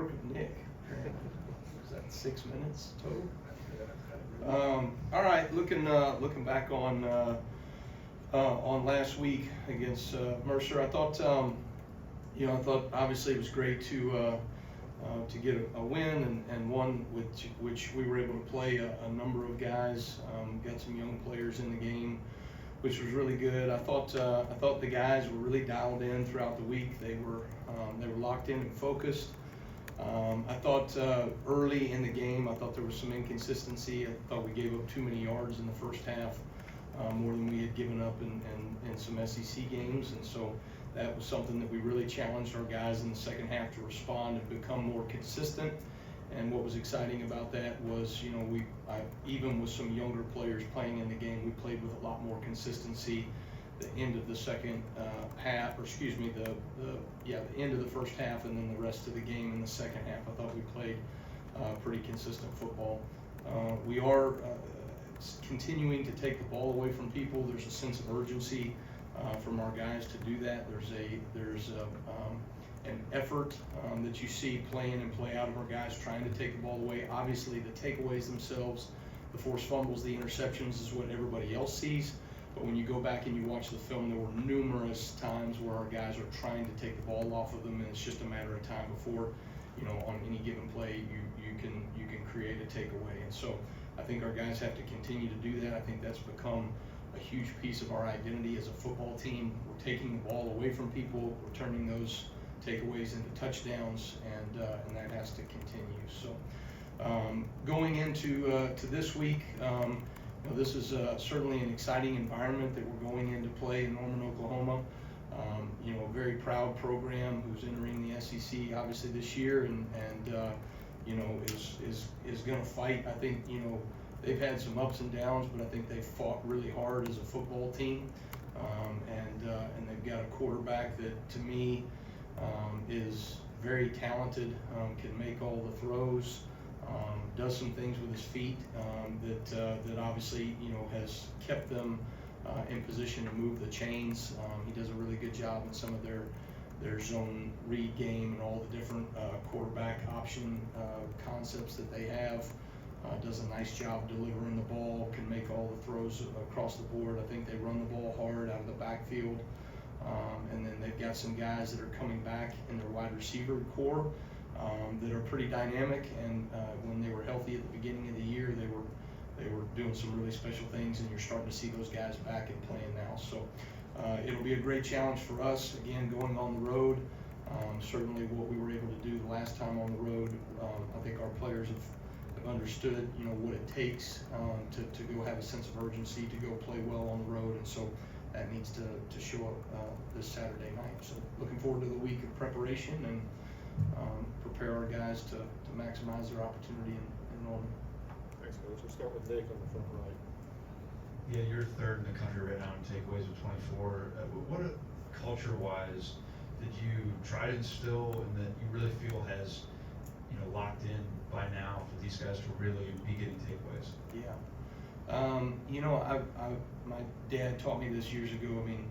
work of Nick. Was that 6 minutes total? All right, looking back on last week against Mercer, I thought obviously it was great to get a win and one which we were able to play a number of guys, got some young players in the game, which was really good. I thought the guys were really dialed in throughout the week. They were locked in and focused. I thought early in the game, I thought there was some inconsistency. I thought we gave up too many yards in the first half, more than we had given up in some SEC games, and so that was something that we really challenged our guys in the second half to respond and become more consistent. And what was exciting about that was, even with some younger players playing in the game, we played with a lot more consistency. The end of the second half, or excuse me, the end of the first half, and then the rest of the game in the second half, I thought we played pretty consistent football. We are continuing to take the ball away from people. There's a sense of urgency from our guys to do that. There's an effort that you see play in and play out of our guys trying to take the ball away. Obviously, the takeaways themselves, the forced fumbles, the interceptions is what everybody else sees. But when you go back and you watch the film, there were numerous times where our guys are trying to take the ball off of them, and it's just a matter of time before, on any given play, you can create a takeaway. And so I think our guys have to continue to do that. I think that's become a huge piece of our identity as a football team. We're taking the ball away from people, we're turning those takeaways into touchdowns, and that has to continue. So going into this week, this is certainly an exciting environment that we're going into play in Norman, Oklahoma. A very proud program who's entering the SEC obviously this year, and is going to fight. I think they've had some ups and downs, but I think they've fought really hard as a football team, and they've got a quarterback that to me is very talented, can make all the throws. Does some things with his feet that obviously has kept them in position to move the chains. He does a really good job in some of their zone read game and all the different quarterback option concepts that they have. Does a nice job delivering the ball, can make all the throws across the board. I think they run the ball hard out of the backfield. And then they've got some guys that are coming back in their wide receiver core that are pretty dynamic, and when they were healthy at the beginning of the year, they were doing some really special things, and you're starting to see those guys back and playing now. So it'll be a great challenge for us, again, going on the road. Certainly what we were able to do the last time on the road, I think our players have understood what it takes to go have a sense of urgency, to go play well on the road, and so that needs to show up this Saturday night. So looking forward to the week of preparation and prepare our guys to maximize their opportunity in Norman. Thanks, Coach. We'll start with Nick on the front right. Yeah, you're third in the country right now in takeaways with 24. What culture-wise did you try to instill and that you really feel has locked in by now for these guys to really be getting takeaways? Yeah. My dad taught me this years ago. I mean,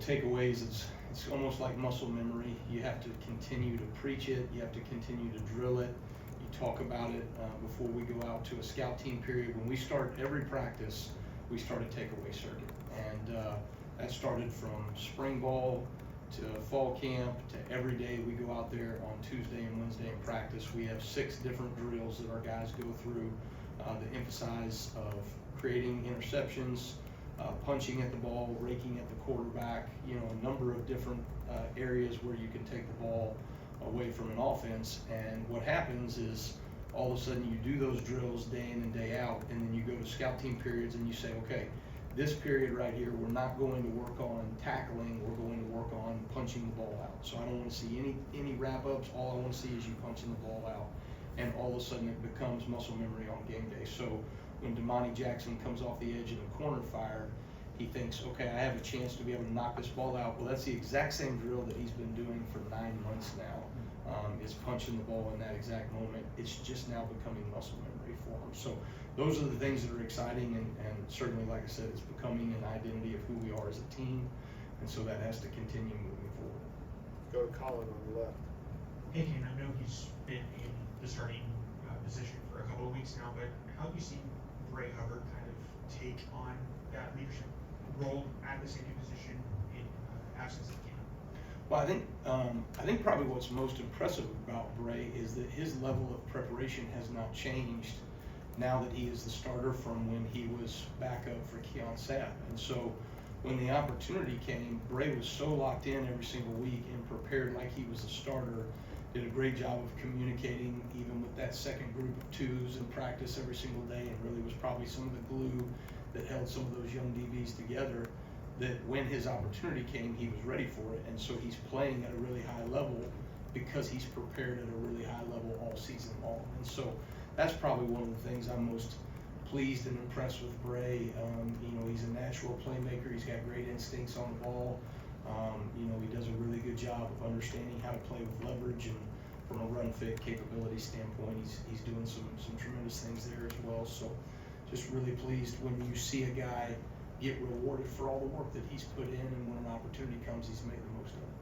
takeaways, it's almost like muscle memory. You have to continue to preach it. You have to continue to drill it. You talk about it before we go out to a scout team period. When we start every practice, we start a takeaway circuit. And that started from spring ball to fall camp to every day we go out there on Tuesday and Wednesday in practice. We have 6 different drills that our guys go through that emphasize of creating interceptions, punching at the ball, raking at the quarterback, a number of different areas where you can take the ball away from an offense. And what happens is all of a sudden you do those drills day in and day out, and then you go to scout team periods and you say, okay, this period right here, we're not going to work on tackling, we're going to work on punching the ball out. So I don't want to see any wrap-ups. All I want to see is you punching the ball out. And all of a sudden it becomes muscle memory on game day. So when Damani Jackson comes off the edge in a corner fire, he thinks, okay, I have a chance to be able to knock this ball out. Well, that's the exact same drill that he's been doing for 9 months now, is punching the ball in that exact moment. It's just now becoming muscle memory for him. So those are the things that are exciting, and certainly, like I said, it's becoming an identity of who we are as a team, and so that has to continue moving forward. Go to Colin on the left. Hey, Kane, I know he's been in the starting position for a couple of weeks now, but how have you seen Bray Hubbard kind of take on that leadership role at the safety position in absence of Cam? Well, I think probably what's most impressive about Bray is that his level of preparation has not changed now that he is the starter from when he was backup for Keon Sapp. And so when the opportunity came, Bray was so locked in every single week and prepared like he was the starter, did a great job of communicating even with that second group of twos in practice every single day, and really was probably some of the glue that held some of those young DBs together, that when his opportunity came, he was ready for it. And so he's playing at a really high level because he's prepared at a really high level all season long. And so that's probably one of the things I'm most pleased and impressed with Bray. You know, he's a natural playmaker. He's got great instincts on the ball. You know, he does a really good job of understanding how to play with leverage, and from a run fit capability standpoint, he's doing some tremendous things there as well. So just really pleased when you see a guy get rewarded for all the work that he's put in, and when an opportunity comes, he's made the most of it.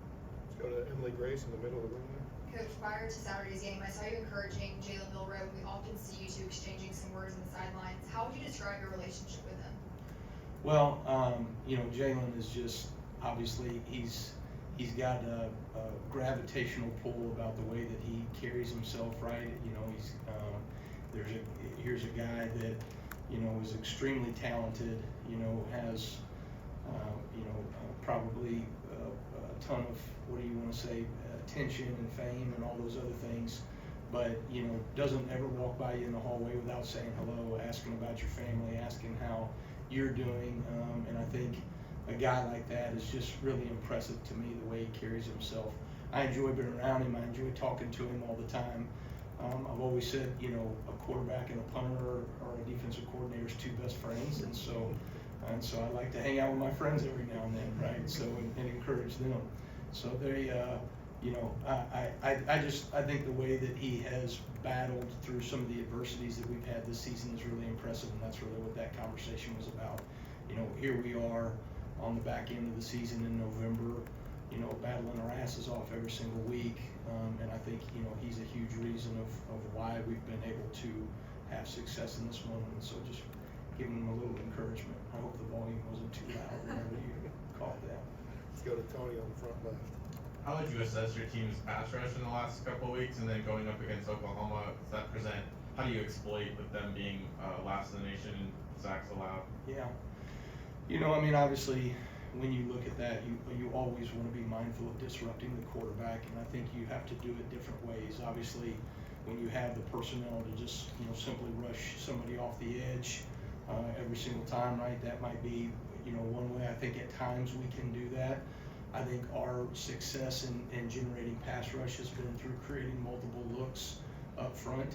Let's go to Emily Grace in the middle of the room there. Coach, prior to Saturday's game, I saw you encouraging Jalen Milroe. We often see you two exchanging some words on the sidelines. How would you describe your relationship with him? Well, you know, Jalen is just, obviously, he's got a gravitational pull about the way that he carries himself, right? You know, here's a guy that, you know, is extremely talented, you know, has, probably a ton of, what do you want to say, attention and fame and all those other things, but, you know, doesn't ever walk by you in the hallway without saying hello, asking about your family, asking how you're doing, and I think a guy like that is just really impressive to me, the way he carries himself. I enjoy being around him. I enjoy talking to him all the time. I've always said, you know, a quarterback and a punter or a defensive coordinator's two best friends, and so I like to hang out with my friends every now and then, right? So and encourage them. So they, you know, I think the way that he has battled through some of the adversities that we've had this season is really impressive, and that's really what that conversation was about. You know, here we are on the back end of the season in November, you know, battling our asses off every single week, and I think, you know, he's a huge reason of why we've been able to have success in this one, and so just giving him a little encouragement. I hope the volume wasn't too loud whenever you called that. Let's go to Tony on the front left. How would you assess your team's pass rush in the last couple of weeks, and then going up against Oklahoma? Does that present? How do you exploit with them being last in the nation in sacks allowed? Yeah, you know, I mean, obviously, when you look at that, you always want to be mindful of disrupting the quarterback, and I think you have to do it different ways. Obviously, when you have the personnel to just, you know, simply rush somebody off the edge every single time, right? That might be, you know, one way. I think at times we can do that. I think our success in generating pass rush has been through creating multiple looks up front,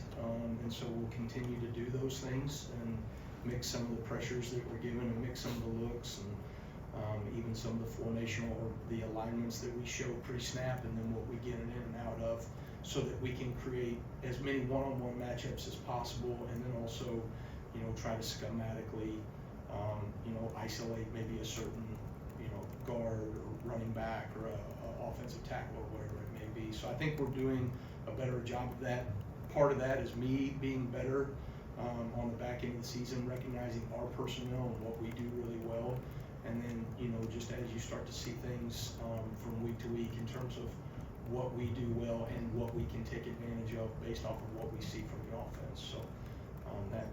and so we'll continue to do those things and mix some of the pressures that we're given, and mix some of the looks, and even some of the formational or the alignments that we show pre-snap, and then what we get in and out of, so that we can create as many one-on-one matchups as possible, and then also, you know, try to schematically, you know, isolate maybe a certain, you know, guard or running back or a offensive tackle or whatever it may be. So I think we're doing a better job of that. Part of that is me being better on the back end of the season, recognizing our personnel and what we do really well. And then, you know, just as you start to see things from week to week in terms of what we do well and what we can take advantage of based off of what we see from the offense. So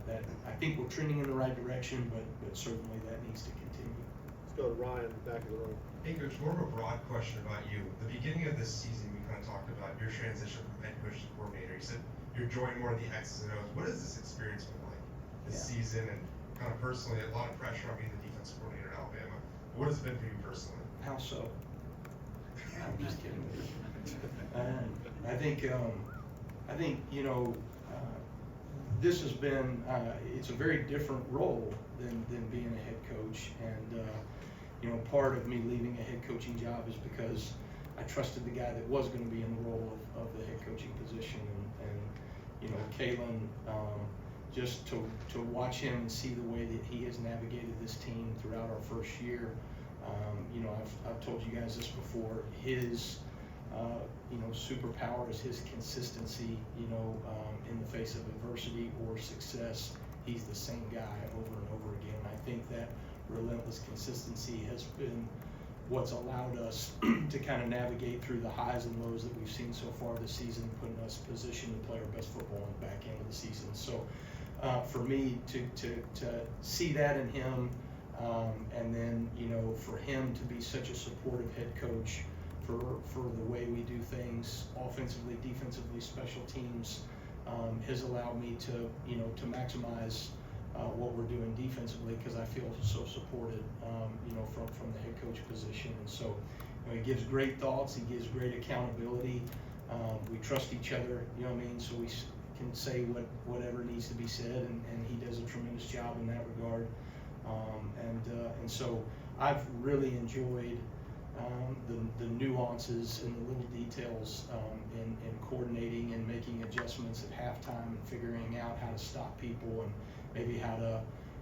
that I think we're trending in the right direction, but certainly that needs to continue. Let's go to Ryan, back of the room. Hey, Coach, more of a broad question about you. The beginning of this season, we kind of talked about your transition from head coach to coordinator. You said you're enjoying more of the X's and O's. What has this experience been like this season, and kind of personally, a lot of pressure on being the defense coordinator at Alabama? What has it been for you personally? How so? I'm just kidding. I think you know, this has been it's a very different role than being a head coach, and you know, part of me leaving a head coaching job is because I trusted the guy that was going to be in the role of the head coaching position, and you know, Kalen, just to watch him and see the way that he has navigated this team throughout our first year. You know, I've told you guys this before. His superpower is his consistency, in the face of adversity or success. He's the same guy over and over again. I think that relentless consistency has been what's allowed us to kind of navigate through the highs and lows that we've seen so far this season, putting us in position to play our best football in the back end of the season. So for me to see that in him, and then for him to be such a supportive head coach for the way we do things offensively, defensively, special teams, has allowed me to maximize what we're doing defensively, because I feel so supported, from the head coach position. And so he gives great thoughts, he gives great accountability. We trust each other, so we can say whatever needs to be said, and he does a tremendous job in that regard. And so I've really enjoyed the nuances and the little details in coordinating and making adjustments at halftime and figuring out how to stop people, and maybe how to,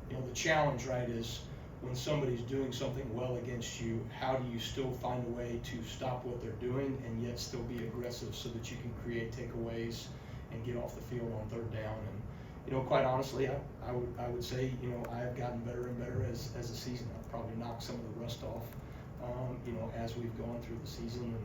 the challenge, right, is when somebody's doing something well against you, how do you still find a way to stop what they're doing and yet still be aggressive so that you can create takeaways and get off the field on third down. And quite honestly, I would say I've gotten better and better as the season. I've probably knocked some of the rust off, as we've gone through the season,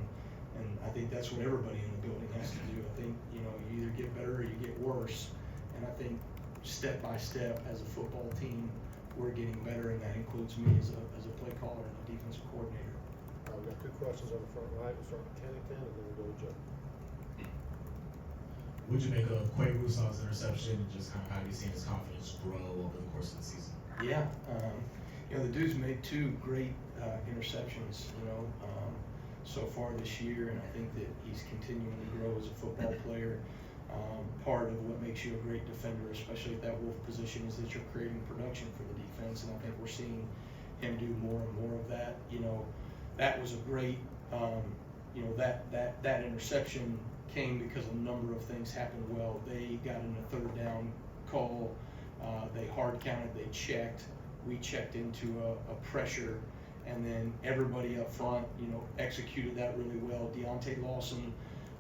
and I think that's what everybody in the building has to do. I think you either get better or you get worse, and I think step by step as a football team we're getting better, and that includes me as a play caller and a defensive coordinator. We've got 2 questions on the front right. We'll start with Kennington, and then we'll go to Joe. What'd you make of Quay Rousseau's interception, and just kind of how you seen his confidence grow over the course of the season? Yeah, the dude's made 2 great interceptions, so far this year, and I think that he's continuing to grow as a football player. Part of what makes you a great defender, especially at that wolf position, is that you're creating production for the defense, and I think we're seeing him do more and more of that. That was a great, that interception came because a number of things happened well. They got in a third down call, they hard counted, they checked, we checked into a pressure, and then everybody up front, executed that really well. Deontay Lawson,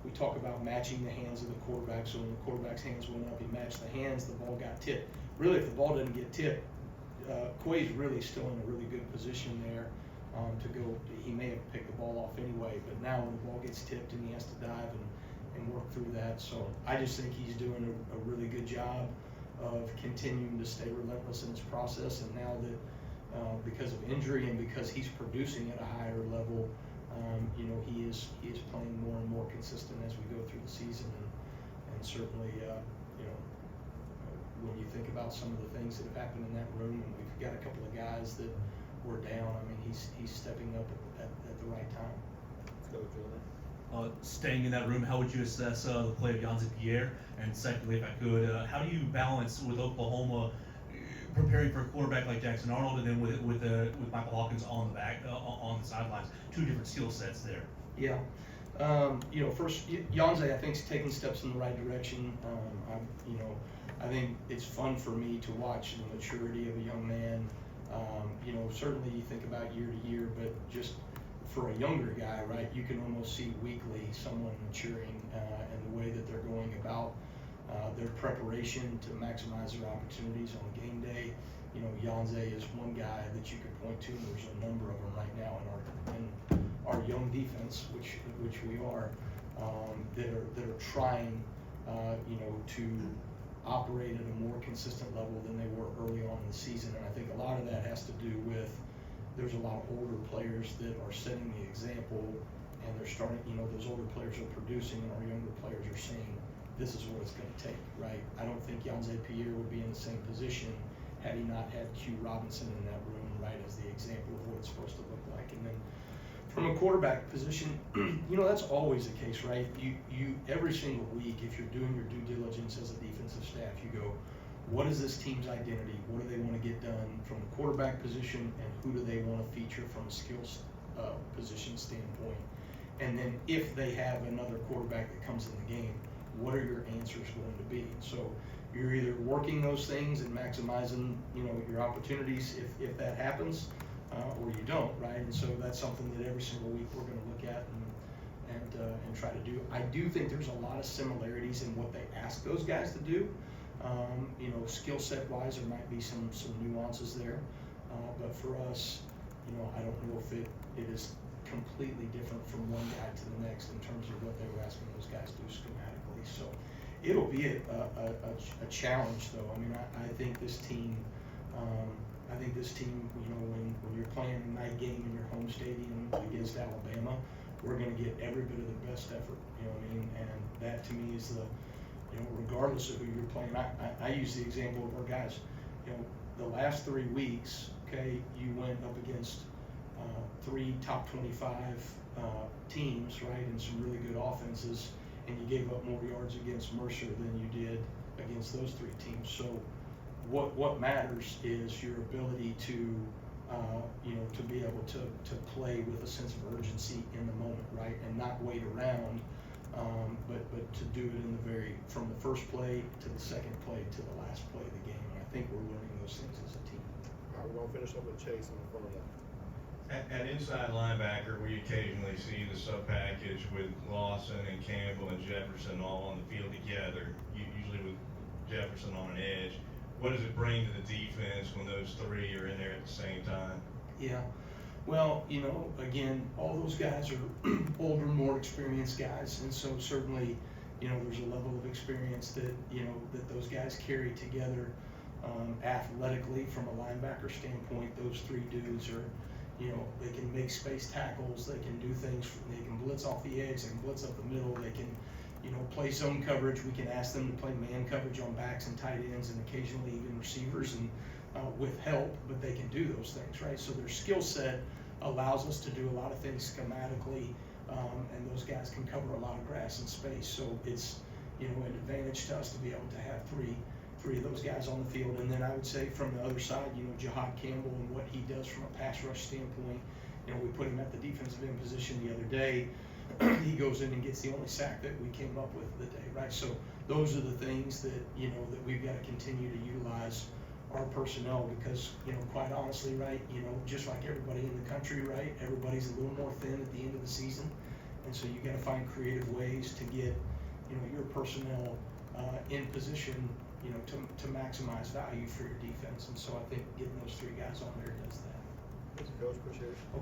we talk about matching the hands of the quarterback, so when the quarterback's hands went up, he matched the hands, the ball got tipped. Really, if the ball doesn't get tipped, Quay's really still in a really good position there to go. He may have picked the ball off anyway, but now when the ball gets tipped and he has to dive and work through that. So I just think he's doing a really good job of continuing to stay relentless in his process, and now that because of injury and because he's producing at a higher level, he is playing more and more consistent as we go through the season, and certainly when you think about some of the things that have happened in that room, and we've got a couple of guys that were down, I mean he's stepping up at the right time. Let's go to Julian. Staying in that room, how would you assess the play of Yanzi Pierre? And secondly, if I could, how do you balance with Oklahoma preparing for a quarterback like Jackson Arnold, and then with Michael Hawkins on the sidelines? 2 different skill sets there. Yeah. First, Yanzi, I think, is taking steps in the right direction. I think it's fun for me to watch the maturity of a young man. Certainly you think about year to year, but just for a younger guy, right, you can almost see weekly someone maturing and the way that they're going about their preparation to maximize their opportunities on game day. Yanzi is one guy that you could point to, and there's a number of them right now in our young defense, which we are, that are trying, to operate at a more consistent level than they were early on in the season. And I think a lot of that has to do with there's a lot of older players that are setting the example, and they're starting, those older players are producing, and our younger players are saying, this is what it's going to take, right? I don't think Yanzi Pierre would be in the same position had he not had Q Robinson in that room, right, as the example of what it's supposed to look like. And then from a quarterback position, that's always the case, right? You every single week, if you're doing your due diligence as a defensive staff, you go, what is this team's identity? What do they want to get done from the quarterback position, and who do they want to feature from a skills position standpoint? And then if they have another quarterback that comes in the game, what are your answers going to be? So you're either working those things and maximizing, your opportunities if that happens, or you don't, right? And so that's something that every single week we're going to look at and and try to do. I do think there's a lot of similarities in what they ask those guys to do. You know, skill set wise, there might be some nuances there, but for us, you know, I don't know if it is completely different from one guy to the next in terms of what they were asking those guys to do schematically. So it'll be a challenge, though. I mean, I think this team. You know, when you're playing a night game in your home stadium against Alabama, we're going to get every bit of the best effort. You know what I mean? And that to me is the, you know, regardless of who you're playing. I use the example of our guys. You know, the last 3 weeks, okay, you went up against 3 top 25 teams, right, and some really good offenses, and you gave up more yards against Mercer than you did against those 3 teams. So what matters is your ability to, you know, to be able to play with a sense of urgency in the moment, right, and not wait around, but to do it in from the first play to the second play to the last play of the game. And I think we're learning those things as a team. All right, we're gonna finish up with Chase in the front of that. At inside linebacker, we occasionally see the sub package with Lawson and Campbell and Jefferson all on the field together, usually with Jefferson on an edge. What does it bring to the defense when those 3 are in there at the same time? Yeah, well, you know, again, all those guys are older, more experienced guys, and so certainly, you know, there's a level of experience that, you know, that those guys carry together athletically from a linebacker standpoint. Those 3 dudes are, you know, they can make space tackles, they can do things, they can blitz off the edge, they can blitz up the middle, they can, you know, play zone coverage. We can ask them to play man coverage on backs and tight ends and occasionally even receivers and with help, but they can do those things, right? So their skill set allows us to do a lot of things schematically, and those guys can cover a lot of grass and space. So it's, you know, an advantage to us to be able to have three of those guys on the field. And then I would say from the other side, you know, Jahad Campbell and what he does from a pass rush standpoint. You know, we put him at the defensive end position the other day. He goes in and gets the only sack that we came up with the day, right? So those are the things that, you know, that we've got to continue to utilize our personnel because, you know, quite honestly, right, you know, just like everybody in the country, right, everybody's a little more thin at the end of the season. And so you got to find creative ways to get, you know, your personnel in position, you know, to maximize value for your defense. And so I think getting those 3 guys on there does that. Thank you, Coach. Appreciate it.